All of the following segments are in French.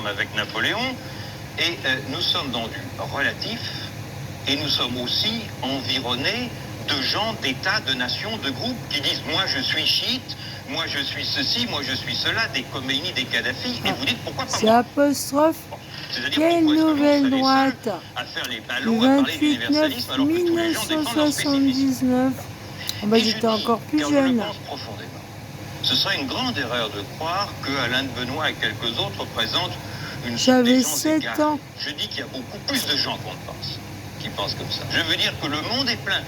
avec Napoléon, et nous sommes dans du relatif, et nous sommes aussi environnés de gens, d'États, de nations, de groupes qui disent « moi je suis chiite, moi je suis ceci, moi je suis cela », des Khomeini, des Kadhafi, et vous dites « pourquoi pas C'est moi ?» apostrophe. C'est-à-dire Quelle pourquoi est-ce que nous, on nouvelle serait les seuls droite à faire les du ballons, à parler 28 d'universalisme, 9 alors que tous les gens défendent leur spécificité. 1979. Oh bah, Et je j'étais dis, encore plus car je le jeune. pense profondément, ce serait une grande erreur de croire que Alain de Benoît et quelques autres représentent des J'avais gens 7 égarés. ans. Je dis qu'il y a beaucoup plus de gens qu'on ne pense, qui pensent comme ça. Je veux dire que le monde est plein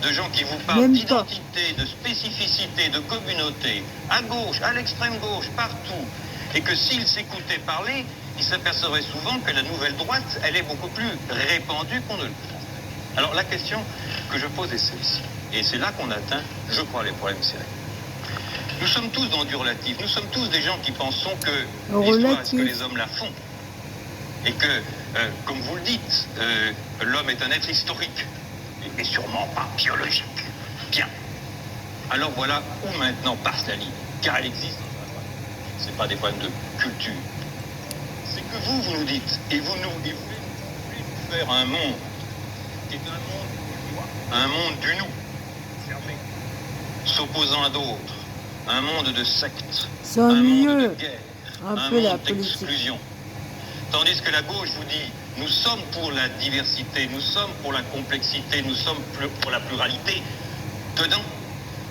de gens qui vous parlent Même pas. d'identité, de spécificité, de communauté, à gauche, à l'extrême gauche, partout. Et que s'ils s'écoutaient parler, ils s'apercevraient souvent que la nouvelle droite, elle est beaucoup plus répandue qu'on ne le pense. Alors la question que je pose est celle-ci. Et c'est là qu'on atteint, je crois, les problèmes sérieux. Nous sommes tous dans du relatif. Nous sommes tous des gens qui pensons que l'histoire, est-ce que les hommes la font? Et que, comme vous le dites, l'homme est un être historique, et sûrement pas biologique. Bien. Alors voilà où maintenant passe la ligne, car elle existe. Ce n'est pas des problèmes de culture. C'est que vous nous dites, et vous voulez nous faire un monde qui est un monde du moi, un monde du nous, fermé, s'opposant à d'autres, un monde de sectes, un monde de guerre, un monde d'exclusion. Tandis que la gauche vous dit, nous sommes pour la diversité, nous sommes pour la complexité, nous sommes pour la pluralité. Dedans,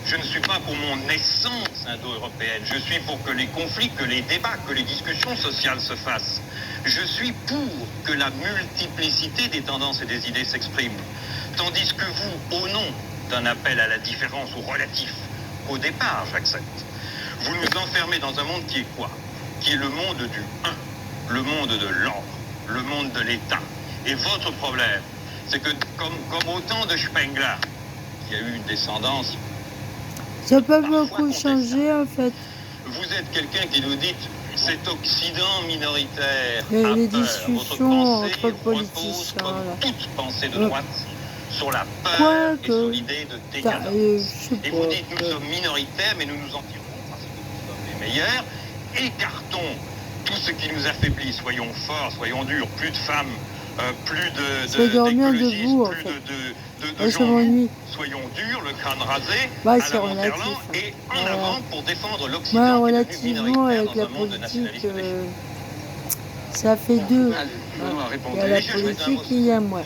je ne suis pas pour mon essence indo-européenne, je suis pour que les conflits, que les débats, que les discussions sociales se fassent. Je suis pour que la multiplicité des tendances et des idées s'exprime. Tandis que vous, au nom d'un appel à la différence, au relatif, au départ, j'accepte, vous nous enfermez dans un monde qui est quoi? Qui est le monde du un, le monde de l'ordre, le monde de l'État. Et votre problème, c'est que comme au temps de Spengler, qui a eu une descendance... Ça n'a pas beaucoup changé en fait. Vous êtes quelqu'un qui nous dit cet Occident minoritaire les a peur. discussions Votre pensée entre politiciens, comme là. toute pensée de droite sur la peur et sur l'idée de décadence. Et vous dites nous sommes minoritaires mais nous nous en tirons parce que nous sommes les meilleurs. Écartons tout ce qui nous affaiblit. Soyons forts, soyons durs. Plus de femmes, plus d'écologistes, de gens. Soyons durs, le crâne rasé, à la Monterland, et en avant pour défendre l'Occident qui est devenu minoritaire dans un monde de nationalisme. Ça fait deux. Il y a la politique et il y a moi.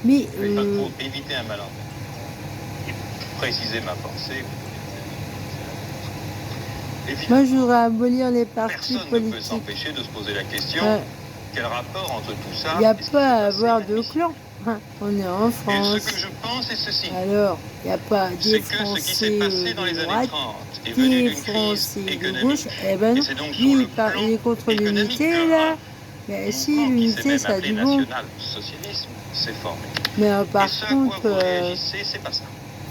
Mais pour éviter un malentendu et préciser ma pensée. Moi, je voudrais abolir les partis politiques. Personne ne peut s'empêcher de se poser la question quel rapport entre tout ça? Il n'y a pas à avoir de clan. On est en France. Et ce que je pense est ceci. Alors, il n'y a pas des Français de droite, des Français de gauche. Eh ben non, lui, il est contre l'unité, là. Mais si, l'unité, ça a du bon. Mais par contre, il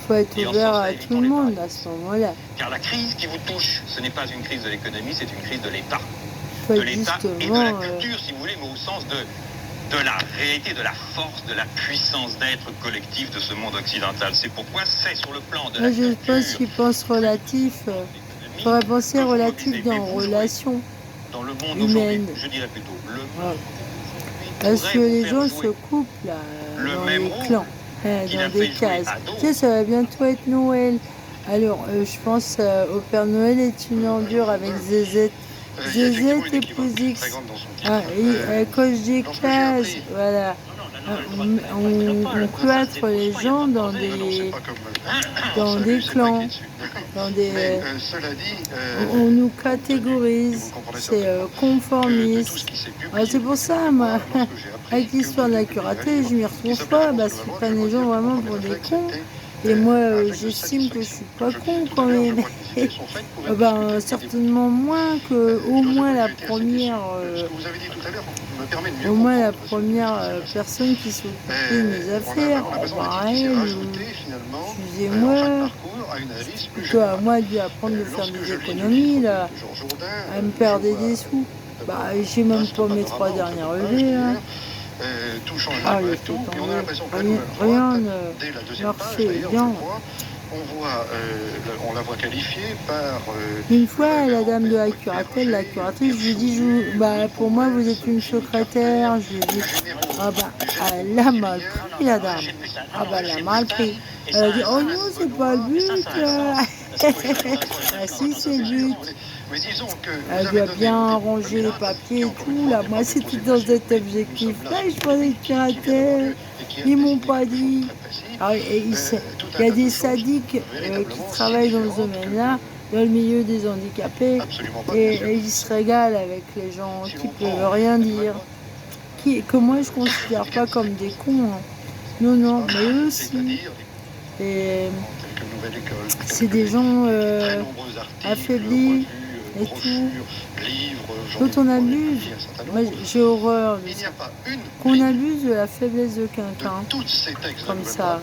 faut être ouvert à tout le monde à ce moment-là. Car la crise qui vous touche, ce n'est pas une crise de l'économie, c'est une crise de l'État. De l'État et de la culture, si vous voulez, mais au sens de la réalité, de la force, de la puissance d'être collectif de ce monde occidental. C'est pourquoi c'est sur le plan de la culture... Je pense qu'il pense relatif. Il faudrait penser relatif dans relation humaine. Je dirais plutôt le monde. Parce que les gens se coupent là, dans les clans, dans des cases. Tu sais, ça va bientôt être Noël. Alors, je pense au Père Noël est une ordure avec Zézette. Zézette et Pouzix. Elle coche des cases, voilà. On cloître les gens dans des clans, on nous catégorise, c'est conformiste. C'est pour ça, moi, avec l'histoire de la curatelle, je m'y retrouve pas, parce qu'ils prennent les gens vraiment pour des cons. Et moi, j'estime que je suis pas con quand même. Certainement moins que au moins la première personne qui s'occupait de mes affaires. Excusez-moi, c'est plutôt à moi de lui apprendre de faire des économies, là, à me perdre des sous. J'ai même pas mes 3 dernières levées, là. tout change Ah, d'un il coup faut tout, et on a l'impression que la rien, nouvelle rien droite, ne dès la deuxième page marchait d'ailleurs, bien. je crois, on la voit qualifiée par... Une fois, la dame de la curatelle, la curatrice, je lui ai dit, bah, pour moi, vous êtes une secrétaire. Je lui ai dit, ah bah, elle a mal pris, la dame. Ah bah, elle a mal pris. Elle a dit, oh non, c'est pas le but. Ah si, c'est le but. Elle doit bien ranger les papiers et tout. Là, moi, c'était dans cet objectif-là. Je prenais le curatelle. Ils m'ont pas dit. Alors, il y a des sadiques qui travaillent dans ce domaine-là, dans le milieu des handicapés, et ils se régalent avec les gens qui peuvent rien dire, que moi je considère pas comme des cons. Hein. Non, non, mais eux aussi. Et c'est des gens affaiblis et tout. Quand on abuse, moi j'ai horreur de ça. Qu'on abuse de la faiblesse de quelqu'un, comme ça,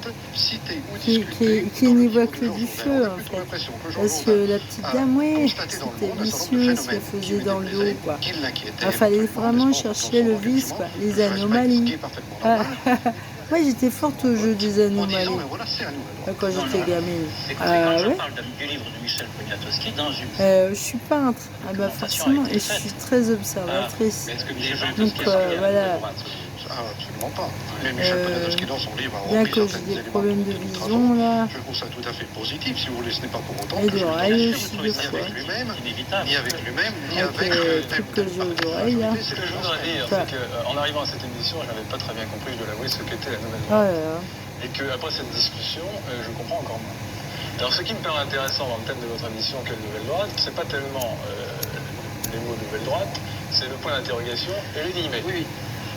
qui n'y voit que du feu en fait. Parce que la petite dame, oui, c'était vicieux ce qu'elle faisait dans le dos, quoi. Il fallait vraiment chercher le vice, quoi, les anomalies. Moi j'étais forte au jeu des anomalies quand j'étais gamine. Ouais. Je suis peintre, ah bah forcément, et je suis très observatrice. Donc voilà. Absolument pas. Mais Michel Poniatowski, dans son livre, a bien repris que j'ai des problèmes de vision là. Je trouve ça tout à fait positif, si vous voulez, ce n'est pas pour autant et que je d'oreilles aussi ni avec lui-même, ni avec lui-même, ni avec le truc que j'ai aux oreilles là. Ce que je voudrais dire, c'est qu'en arrivant à cette émission, je n'avais pas très bien compris, je dois l'avouer, ce qu'était la nouvelle droite. Et qu'après cette discussion, je comprends encore moins. Alors ce qui me paraît intéressant dans le thème de votre émission qu'est la nouvelle droite, c'est pas tellement les mots nouvelle droite, c'est le point d'interrogation et les guillemets. Oui.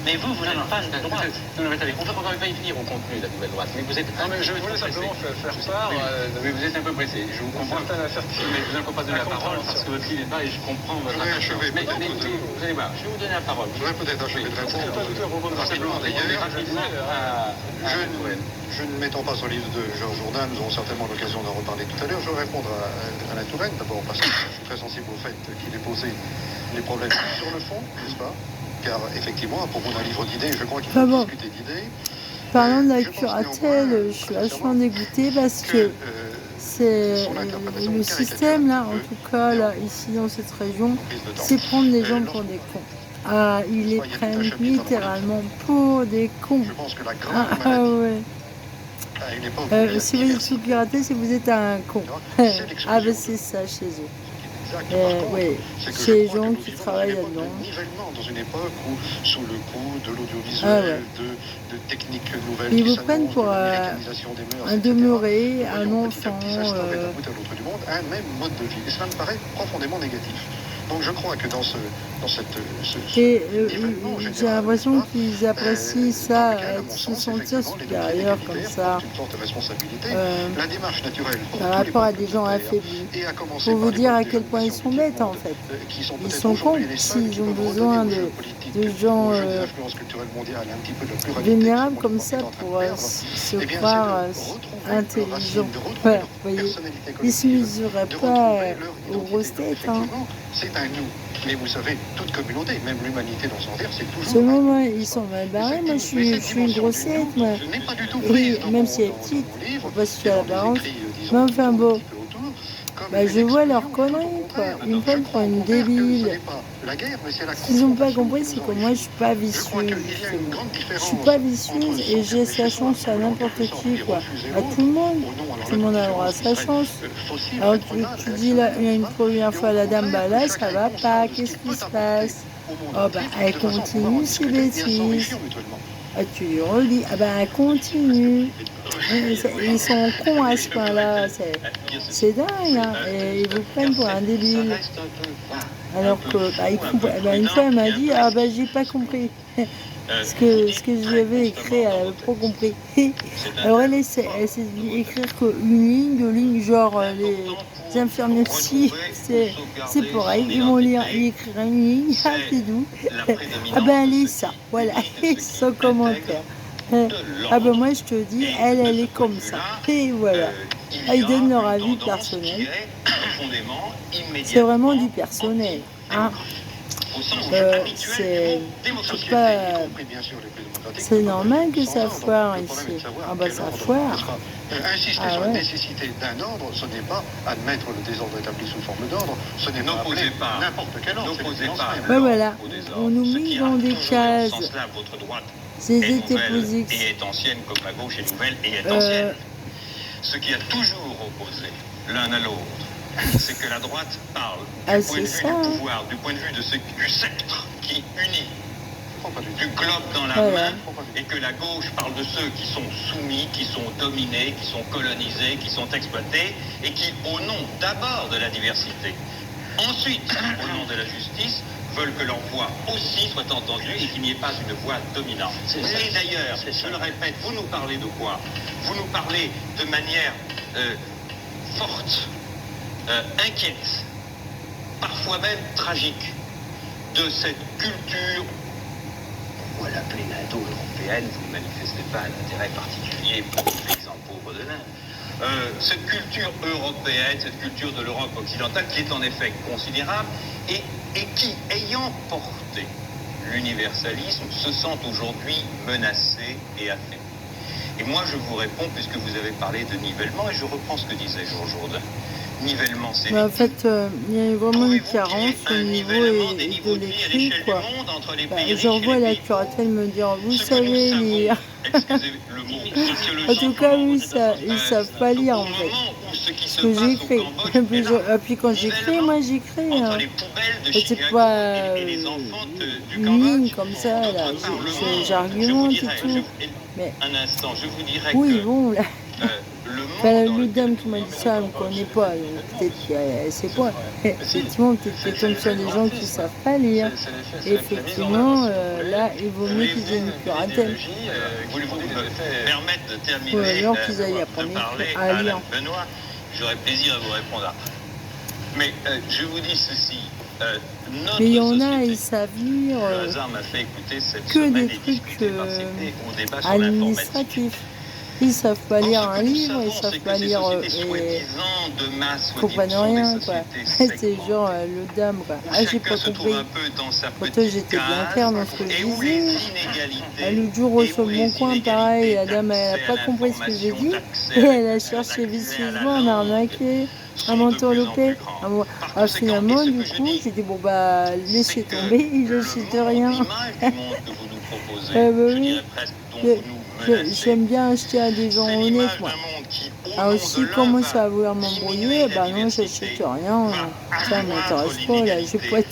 Mais vous n'êtes pas de droite. Non, mais attendez, on va y venir au contenu de la nouvelle droite. Mais vous êtes. Non, mais je voulais simplement faire part. Mais vous êtes un peu pressé. Je vous comprends. Mais je vous pas donner la parole parce que votre livre est pas et je comprends votre attention. Mais vous allez voir, je vais vous donner la parole. Je voudrais peut-être achever de répondre rapidement d'ailleurs. Je ne m'étends pas sur le livre de Georges Jourdain, nous aurons certainement l'occasion d'en reparler tout à l'heure. Je vais répondre à la Touraine, d'abord parce que je suis très sensible au fait qu'il ait posé les problèmes sur le fond, n'est-ce pas? Car effectivement, à propos d'un livre d'idées, je crois qu'il faut discuter d'idées. Parlant de la curatelle, je suis vachement dégoûtée parce que c'est le système là, en tout cas là, ici dans cette région, c'est prendre les gens pour des cons. Ah, ils les prennent littéralement pour des cons. Ah ouais. Si vous êtes sous curatelle, si vous êtes un con. Ah ben c'est ça chez eux. Oui, chez les gens qui travaillent là-dedans. Dans une époque où, sous le coup de l'audiovisuel, de techniques nouvelles, ils vous prennent pour un demeuré, un enfant. Un même mode de vie. Et cela me paraît profondément négatif. Donc je crois que dans j'ai l'impression qu'ils apprécient ça, se sentir supérieur comme ça, par rapport à des gens affaiblis. Pour vous dire à quel point ils sont bêtes en fait. Ils sont cons s'ils ont besoin de gens vénérables comme ça pour se croire intelligents. Voilà, vous voyez, ils ne se mesuraient pas aux grosses têtes. Hein. C'est un nous. Mais vous savez, toute communauté, même l'humanité dans son envers, c'est toujours... Selon moi, ils sont mal barrés. Moi, je suis une grossette, moi. Et même si elle est petite, je ne sais pas si tu as l'apparence. Mais enfin bon, bah, je vois leurs conneries, quoi. Ils me prennent pour une débile. Ce qu'ils n'ont pas compris, c'est que moi, je suis pas vicieuse. Je suis pas vicieuse et je laisse la chance à n'importe qui, quoi. À tout le monde. Tout le monde a le droit à sa chance. Alors, tu dis là, une première fois à la dame, bah là, ça va pas, qu'est-ce qui se passe? Oh, bah, elle continue ses bêtises. Ah, tu lui redis, ah ben elle continue. Ils sont cons à ce point-là, c'est dingue, hein. Et ils vous prennent pour un débile. Alors que, une fois, elle m'a dit, ah ben j'ai pas compris. Ce que j'avais écrit, elle avait pas compris. Alors elle s'est dit écrire qu'une ligne, deux lignes, genre les infirmiers psy, c'est pareil, ils vont lire, écrire une ligne, ah c'est doux. Ah ben elle est ça, voilà, sans commentaire. Ah ben moi je te dis, elle est comme ça. Et voilà. Ah, ils donnent leur avis personnel. C'est vraiment du personnel. Hein. au sens habituel du mot démocratie. C'est normal que ça foire ici. Ah bah ça foire. Insister sur la nécessité d'un ordre, ce n'est pas admettre le désordre établi sous forme d'ordre, ce n'est pas n'importe quel ordre. N'opposez pas. Ben voilà, on nous met dans des cases. Votre droite C'est est étaient nouvelle positifs. et est ancienne comme la gauche est nouvelle et est ancienne. Ce qui a toujours opposé l'un à l'autre, c'est que la droite parle du point de vue du pouvoir, du point de vue du sceptre qui unit, du globe dans la main, et que la gauche parle de ceux qui sont soumis, qui sont dominés, qui sont colonisés, qui sont exploités, et qui, au nom d'abord de la diversité, ensuite, au nom de la justice, veulent que leur voix aussi soit entendue et qu'il n'y ait pas une voix dominante. Et d'ailleurs, je le répète, vous nous parlez de quoi? Vous nous parlez de manière forte, inquiète, parfois même tragique, de cette culture, on va l'appeler indo-européenne, vous ne manifestez pas un intérêt particulier pour les paysans pauvres de l'Inde. Cette culture européenne, cette culture de l'Europe occidentale, qui est en effet considérable, et qui, ayant porté l'universalisme, se sent aujourd'hui menacée et affaiblie. Et moi, je vous réponds, puisque vous avez parlé de nivellement, et je reprends ce que disait Georges Jourdain. Nivellement, c'est... En fait, il y a vraiment une carence au niveau de l'écrit, quoi. J'envoie la curatelle me dire, vous savez lire. En tout cas, oui, ils savent pas lire, en fait. Ce que j'écris. Et puis quand j'écris, moi j'écris. Hein. C'est pas une ligne comme ça, là. J'argumente et tout. Mais oui, bon, là. Le dame qui m'a dit ça, on ne connaît pas, donc peut-être qu'elle ne sait pas. Effectivement, peut-être qu'elle tombe sur des gens qui ne savent pas lire. Effectivement, là, il vaut mieux qu'ils aient une curatelle. Voulez-vous me permettre de terminer ou alors qu'ils aillent apprendre à lire. Benoît, j'aurais plaisir à vous répondre. Mais je vous dis ceci. Mais il y en a, ils savent lire que des trucs administratifs. Ils ne savent pas lire un livre, ils ne savent pas lire ils ne comprennent rien, quoi. C'est genre le dame, quoi. Ah, j'ai pas compris. Pourtant, j'étais bien claire dans ce que je disais. L'autre jour, au Bon Coin, pareil, la dame, elle n'a pas compris ce que j'ai dit. Et elle a cherché vicieusement à m'arnaquer, à m'entourlouper. Alors finalement, du coup, j'ai dit, bon, bah, laissez tomber, je n'achète rien. Oui. J'aime bien acheter à des gens honnêtes, moi. Alors s'ils commencent à vouloir m'embrouiller, bah non, j'achète rien. Ça ne m'intéresse pas, là. Je peux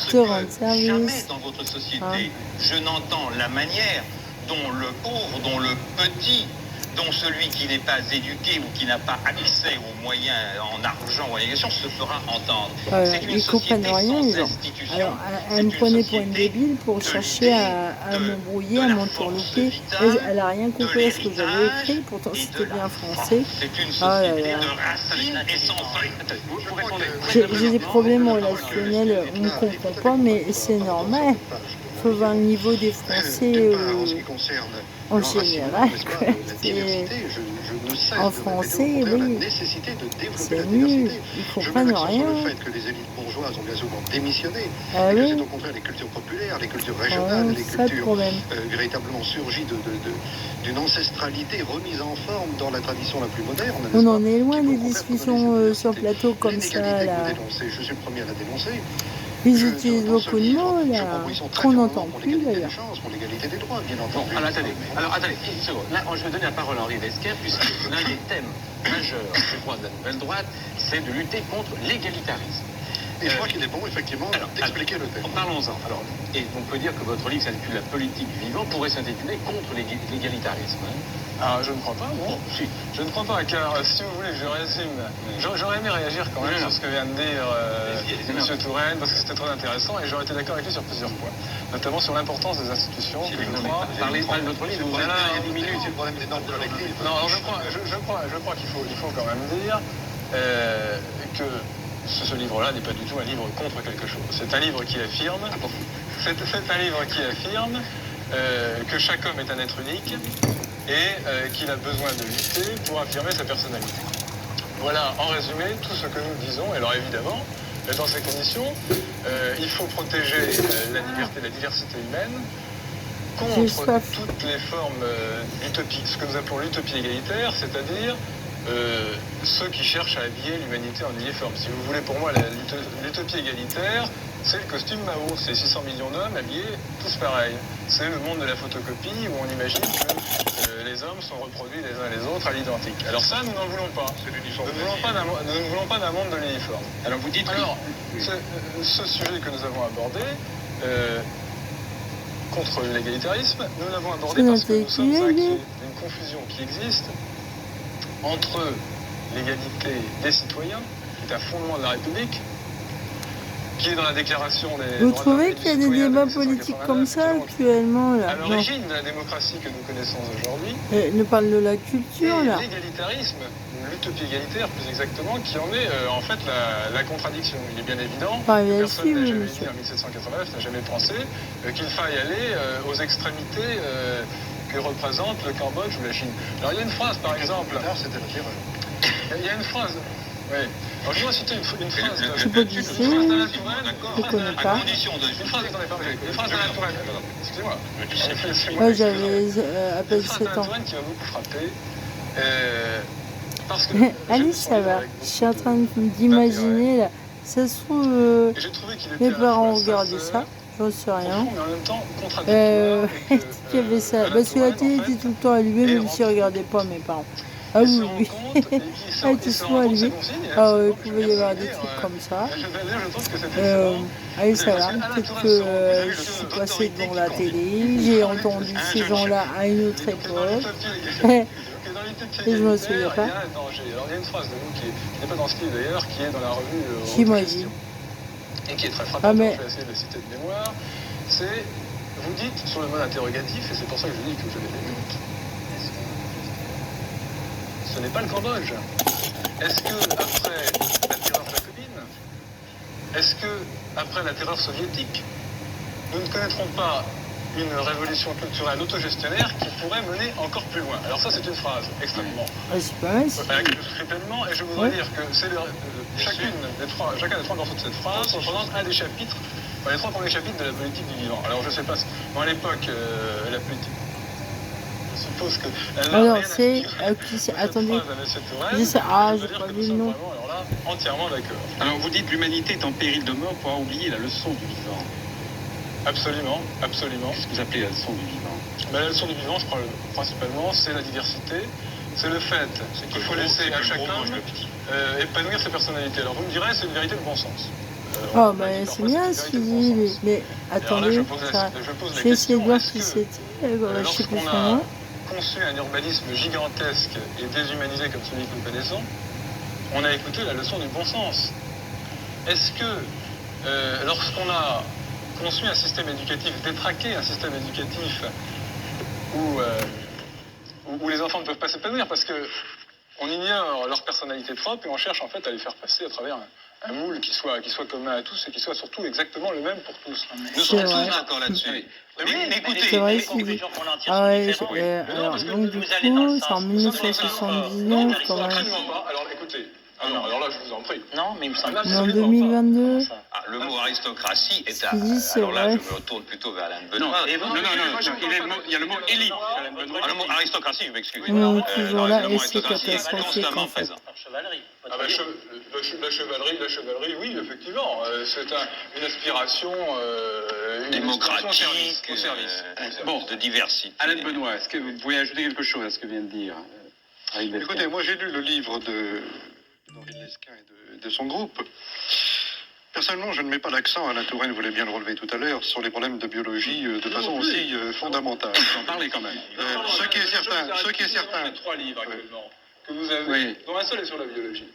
te rendre service. Dans votre société, je n'entends la manière dont le pauvre, dont le petit, dont celui qui n'est pas éduqué ou qui n'a pas accès aux moyens en argent ou en éducation se fera entendre. Ils ne comprennent rien, les gens. Alors, elle me prenait pour une débile pour chercher à m'embrouiller, à m'entourlouper. Elle n'a rien compris à ce que j'avais écrit, pourtant c'était bien français. Ah là là. J'ai des problèmes relationnels, on ne comprend pas, mais c'est normal. Il faut voir le niveau des Français en général. En français, oui, c'est nul, ils ne comprennent rien. Le fait que les élites bourgeoises ont bien souvent démissionné, et que c'est au contraire les cultures populaires, les cultures régionales, les cultures véritablement surgies d'une ancestralité remise en forme dans la tradition la plus moderne. On en est loin des discussions sur plateau comme ça, là. Je suis le premier à la dénoncer. Ils utilisent beaucoup de mots, là, qu'on n'entend plus, d'ailleurs. Pour l'égalité des droits, bien entendu. Alors, attendez, une seconde. Là, je vais donner la parole à Henri Lesquin, puisque l'un des thèmes majeurs du droit de la nouvelle droite, c'est de lutter contre l'égalitarisme. Et je crois qu'il est bon, effectivement, d'expliquer le thème. Parlons-en. Alors, et on peut dire que votre livre s'intitule La politique du vivant, pourrait s'intituler Contre l'égalitarisme. Alors, je ne crois pas, bon. Si. Je ne crois pas, car si vous voulez que je résume, j'aurais aimé réagir quand même sur ce que vient de dire M. Touraine, parce que c'était très intéressant, et j'aurais été d'accord avec lui sur plusieurs points, notamment sur l'importance des institutions. Parlez de votre livre, vous avez 10 minutes, c'est le problème des normes collectives. Non, alors je crois qu'il faut quand même dire que ce livre-là n'est pas du tout un livre contre quelque chose. C'est un livre qui affirme, que chaque homme est un être unique et qu'il a besoin de lutter pour affirmer sa personnalité. Voilà, en résumé, tout ce que nous disons. Alors évidemment, dans ces conditions, Il faut protéger la diversité humaine contre toutes les formes d'utopie, ce que nous appelons l'utopie égalitaire, c'est-à-dire ceux qui cherchent à habiller l'humanité en uniforme. Si vous voulez, pour moi, l'utopie égalitaire, c'est le costume Mao. C'est 600 millions d'hommes habillés tous pareils. C'est le monde de la photocopie où on imagine que les hommes sont reproduits les uns les autres à l'identique. Alors ça, nous n'en voulons pas. Nous ne voulons pas d'un monde de l'uniforme. Alors vous dites... Alors, ce sujet que nous avons abordé... contre l'égalitarisme, nous l'avons abordé parce que nous sommes inquiets d'une confusion qui existe entre l'égalité des citoyens, qui est un fondement de la République, qui est dans la déclaration des... Vous trouvez qu'il y a des débats politiques comme ça actuellement là? À l'origine de la démocratie que nous connaissons aujourd'hui, ne parle de la culture là. L'égalitarisme, l'utopie égalitaire plus exactement, qui en est en fait la contradiction. Il est bien évident que personne n'a jamais dit en 1789, n'a jamais pensé qu'il faille aller aux extrémités que représente le Cambodge ou la Chine. Alors il y a une phrase par exemple... C'était la terreur. Il y a une phrase... Oui. Alors, je vais citer une phrase d'Alain je connais pas. Une phrase d'Alain Touraine. Excusez-moi. Moi, j'avais à peine 7 ans. Qui m'a beaucoup frappé. Parce que Alice, ça va. Je suis en train d'imaginer, là. Ça se trouve, mes parents regardaient ça. J'en sais rien. Est-ce qu'il y avait ça? Parce que la télé était tout le temps allumée, même s'ils ne regardaient pas mes parents. Ah oui, oui. Elle était souvent allumée. Ah oui, il pouvait y avoir des trucs comme ça. Allez, ça va. Peut-être que je suis passée devant la télé. J'ai entendu ces gens-là à une autre époque. Et je ne me souviens pas. Alors, il y a une phrase de nous qui n'est pas dans ce livre d'ailleurs, qui est dans la revue J'imagine. Et qui est très frappante, je vais essayer de le citer de mémoire. C'est, vous dites sur le mode interrogatif, et c'est pour ça que je dis que je l'ai lu. Ce n'est pas le Cambodge. Est-ce que après la terreur jacobine, est-ce que après la terreur soviétique, nous ne connaîtrons pas une révolution culturelle autogestionnaire qui pourrait mener encore plus loin? Alors ça, c'est une phrase extrêmement... c'est pas mal. Que je ferai pleinement, et je voudrais dire que c'est chacun des trois morceaux de cette phrase représente un des chapitres, les trois premiers chapitres de la politique du vivant. Alors je ne sais pas, à l'époque, la politique... Je suppose que... Alors c'est... attendez. Je sais, j'ai pas vu le nom. Alors là, entièrement d'accord. Alors vous dites l'humanité est en péril de mort pour oublier la leçon du vivant. Absolument, absolument. Qu'est-ce que vous appelez la leçon du vivant? La leçon du vivant, je crois, principalement, c'est la diversité. C'est le fait qu'il faut laisser à chacun épanouir ses personnalités. Alors vous me direz, c'est une vérité de bon sens. Oh, ben c'est bien ce qu'il dit, mais attendez, j'ai essayé de voir qui c'était, je sais plus son nom. Conçu un urbanisme gigantesque et déshumanisé comme celui que nous connaissons, on a écouté la leçon du bon sens. Est-ce que lorsqu'on a conçu un système éducatif détraqué, un système éducatif où les enfants ne peuvent pas s'épanouir parce qu'on ignore leur personnalité propre et on cherche en fait à les faire passer à travers un moule qui soit commun à tous et qui soit surtout exactement le même pour tous. Nous sommes tous d'accord là-dessus. Mais écoutez, c'est vrai, ah ouais, alors donc du coup, c'est en 1979 quand même. Alors écoutez, alors là je vous en prie. Non, mais il me semble que en 2022. Le mot aristocratie est à... Alors là, je me retourne plutôt vers Alain Benoît. Non, il y a le mot élite. Le mot aristocratie, je m'excuse. Toujours là, et c'est catastrophique en fait. La chevalerie, oui, effectivement. C'est une aspiration démocratique, au service. Bon, de diversité. Alain Benoît, est-ce que vous pouvez ajouter quelque chose à ce que vient de dire Écoutez, moi j'ai lu le livre d'Henri Lesquin et de son groupe. Personnellement, je ne mets pas l'accent, Alain Touraine voulait bien le relever tout à l'heure, sur les problèmes de biologie de façon aussi fondamentale. Vous en parlez quand même. Ce qui est certain... Il y a 3 livres actuellement que vous avez, dont un seul est sur la biologie.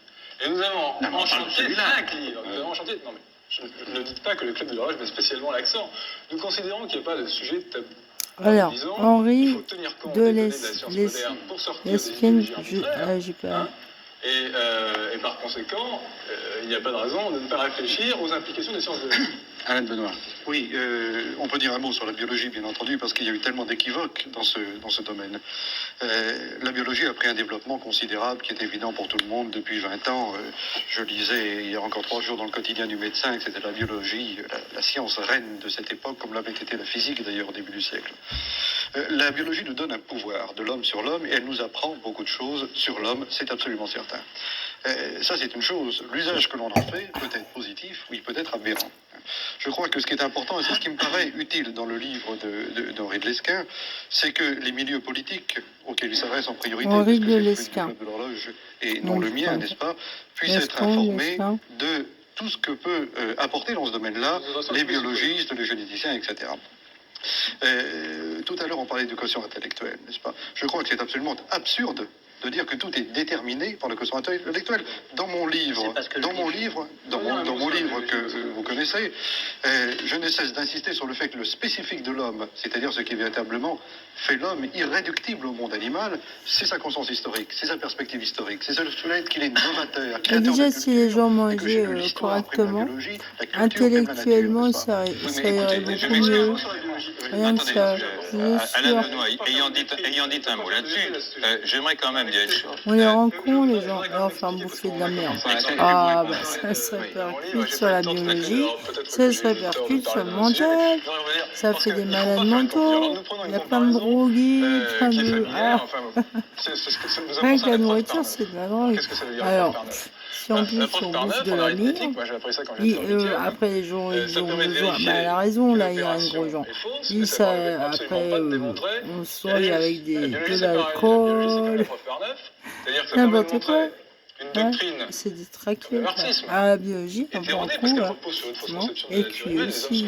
Et nous avons enchanté 5 livres. Nous avons enchanté... Non mais, je ne dis pas que le Club de l'Horloge met spécialement l'accent. Nous considérons qu'il n'y a pas de sujet tabou. Alors, Henri de Lesquin, j'ai pas... Et par conséquent, il n'y a pas de raison de ne pas réfléchir aux implications des sciences de la vie. Alain Benoît. Oui, on peut dire un mot sur la biologie, bien entendu, parce qu'il y a eu tellement d'équivoques dans ce domaine. La biologie a pris un développement considérable qui est évident pour tout le monde depuis 20 ans. Je lisais il y a encore 3 jours dans le quotidien du médecin que c'était la biologie, la science reine de cette époque, comme l'avait été la physique d'ailleurs au début du siècle. La biologie nous donne un pouvoir de l'homme sur l'homme et elle nous apprend beaucoup de choses sur l'homme, c'est absolument certain. Ça, c'est une chose. L'usage que l'on en fait peut être positif ou il peut être aberrant. Je crois que ce qui est important, et c'est ce qui me paraît utile dans le livre d'Henri de Lesquen, c'est que les milieux politiques auxquels il s'adresse en priorité, Henri parce de que Lesquen, c'est le club de l'horloge et non le mien, n'est-ce pas, puissent être informés de tout ce que peut apporter dans ce domaine-là les biologistes, les généticiens, etc. Tout à l'heure, on parlait du quotient intellectuel, n'est-ce pas? Je crois que c'est absolument absurde de dire que tout est déterminé par le quotient intellectuel. Dans mon livre que vous connaissez, je ne cesse d'insister sur le fait que le spécifique de l'homme, c'est-à-dire ce qui véritablement fait l'homme irréductible au monde animal, c'est sa conscience historique, c'est sa perspective historique, c'est le fait qu'il est novateur, créateur de déjà, culture, si les gens mangeaient correctement, intellectuellement, ça irait beaucoup mieux. Rien de ça, Alain Benoît, ayant dit un mot là-dessus, j'aimerais quand même dire une chose. On les rend cons, les gens, enfin bouffer de la merde. Ah, bah ça se répercute sur la biologie, ça se répercute sur le mental, ça fait des malades mentaux, il y a plein de drogués, plein de... Ah. Rien que la nourriture, c'est de la drogue. Alors, si en plus on bouffe de la merde, après les gens, ils ont besoin, bah elle a raison, là, il y a un gros genre. Ils ça, après, on soigne avec de l'alcool, n'importe quoi. Ouais, c'est des traqués. À la biologie, on prend un coup, et puis aussi.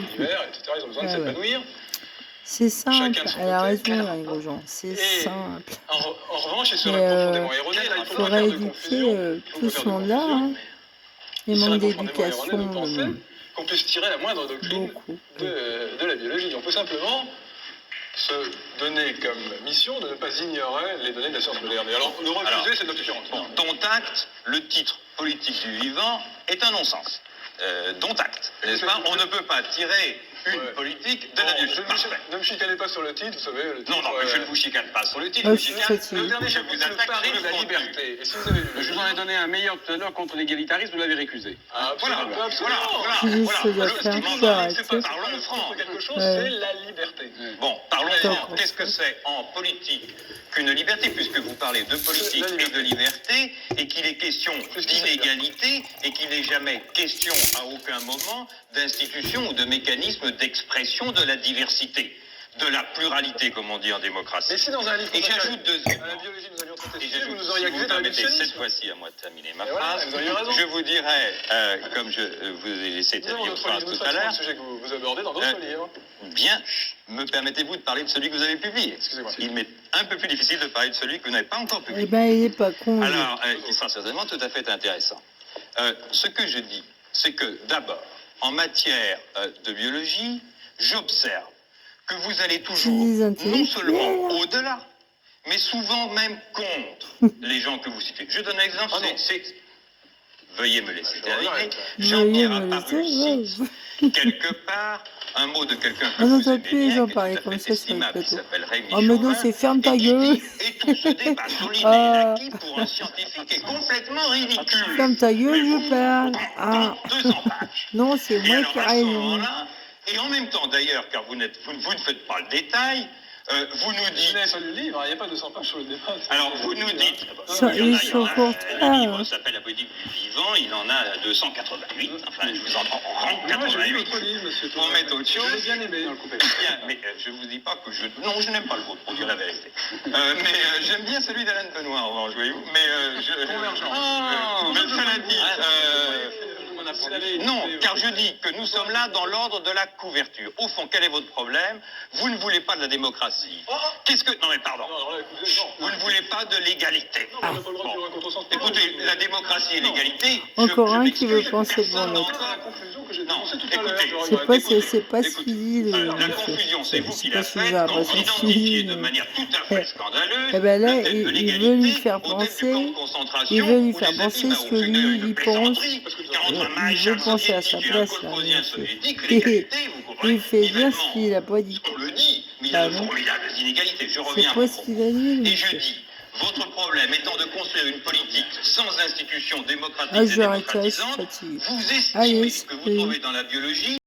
C'est simple, elle a raison, les gros gens, c'est simple. En revanche, il serait profondément erroné. Il faudrait éduquer tout ce monde-là. Hein. Il manque d'éducation. Qu'on puisse tirer la moindre doctrine de la biologie. On peut simplement se donner comme mission de ne pas ignorer les données de la science moderne. Et alors, nous refuser, c'est notre différence. Bon, dont acte, le titre politique du vivant est un non-sens. Dont acte, n'est-ce pas? On ne peut pas tirer une politique de la biologie. Ne me chicanez pas sur le titre, vous savez. Le titre, non, mais je ne vous chicane pas sur le titre. Je vous attaque de la liberté. Et si vous avez je vous en ai donné un meilleur tout à l'heure contre l'égalitarisme, vous l'avez récusé. Ah, voilà. Parlons franc. Quelque chose, c'est la liberté. Bon, parlons franc. Qu'est-ce que c'est en politique qu'une liberté, puisque vous parlez de politique et de liberté, et qu'il est question d'inégalité, et qu'il n'est jamais question à aucun moment d'institution ou de mécanisme d'expression de la diversité, de la pluralité, comme on dit en démocratie. Mais si dans un livre, et j'ajoute deuxième. À la biologie, nous avions traité vous nous auriez accusé d'interventionnisme. Cette fois-ci, à moi de terminer ma phrase, je vous dirais, comme je vous ai laissé terminer votre phrase tout à l'heure, sujet que vous abordez dans d'autres livres. Bien, me permettez-vous de parler de celui que vous avez publié? Excusez-moi. Il m'est un peu plus difficile de parler de celui que vous n'avez pas encore publié. Eh bien, il n'est pas con. Alors, il sera certainement tout à fait intéressant. Ce que je dis, c'est que d'abord, en matière de biologie, j'observe que vous allez toujours, non seulement au-delà, mais souvent même contre les gens que vous citez. Je donne un exemple, veuillez me laisser terminer. Jean-Pierre Apparu cite quelque part un mot de quelqu'un que vous aimez bien, gens parler comme ça sur le plateau. s'appelle Rémi Oh mais non, c'est ferme ta gueule. Et tout ce débat sur l'inénacquis pour un scientifique est complètement ridicule. Ferme ta gueule, je parle. Ah. 200 pages. Non, c'est moi qui ai et en même temps d'ailleurs, car vous ne faites pas le détail, vous nous dites... Vous n'avez pas lu le livre, il n'y a pas 200 pages sur le débat. Alors vous nous dites... Le livre s'appelle La politique du vivant, il en a 288, enfin je vous en prends 88 pour mettre autre chose. Je l'ai bien aimé. Bien, mais je ne vous dis pas que je... Non, je n'aime pas le vôtre, pour dire la vérité. Mais j'aime bien celui d'Alain Benoît, en revanche, voyez-vous. Mais Convergence. Mais cela dit... Non, car je dis que nous sommes là dans l'ordre de la couverture. Au fond, quel est votre problème? Vous ne voulez pas de la démocratie. Qu'est-ce que... Non mais pardon. Vous ne voulez pas de l'égalité. Écoutez, la démocratie et l'égalité... Encore un qui veut penser devant l'autre. Non, C'est pas ce qu'il dit, le la monsieur. confusion, c'est vous qui pas la si j'ai faites quand l'impression vous qu'il identifiez dit. de manière tout à fait scandaleuse Et ben là, la thèse de il veut lui l'égalité faire au tête du penser, camp de concentration il veut lui ou faire des penser Atis ce que Mao. C'est lui, une il pense. plaisanterie, car entre Il maréchal veut penser à sa soviétique et un place, là, kolkhozien monsieur. soviétique, l'égalité, vous comprenez, Il fait dire ce nivellement, qu'il a pas dit. on le dit, mais il y a Bah de non. formidables inégalités. Je C'est reviens à pas mon ce propos. qu'il a dit, le Et je monsieur. dis, votre problème étant de construire une politique sans institutions démocratiques Ah, et je vais arrêter là, je suis démocratisantes, fatiguée. vous Allez, estimez que vous salut. trouvez dans la biologie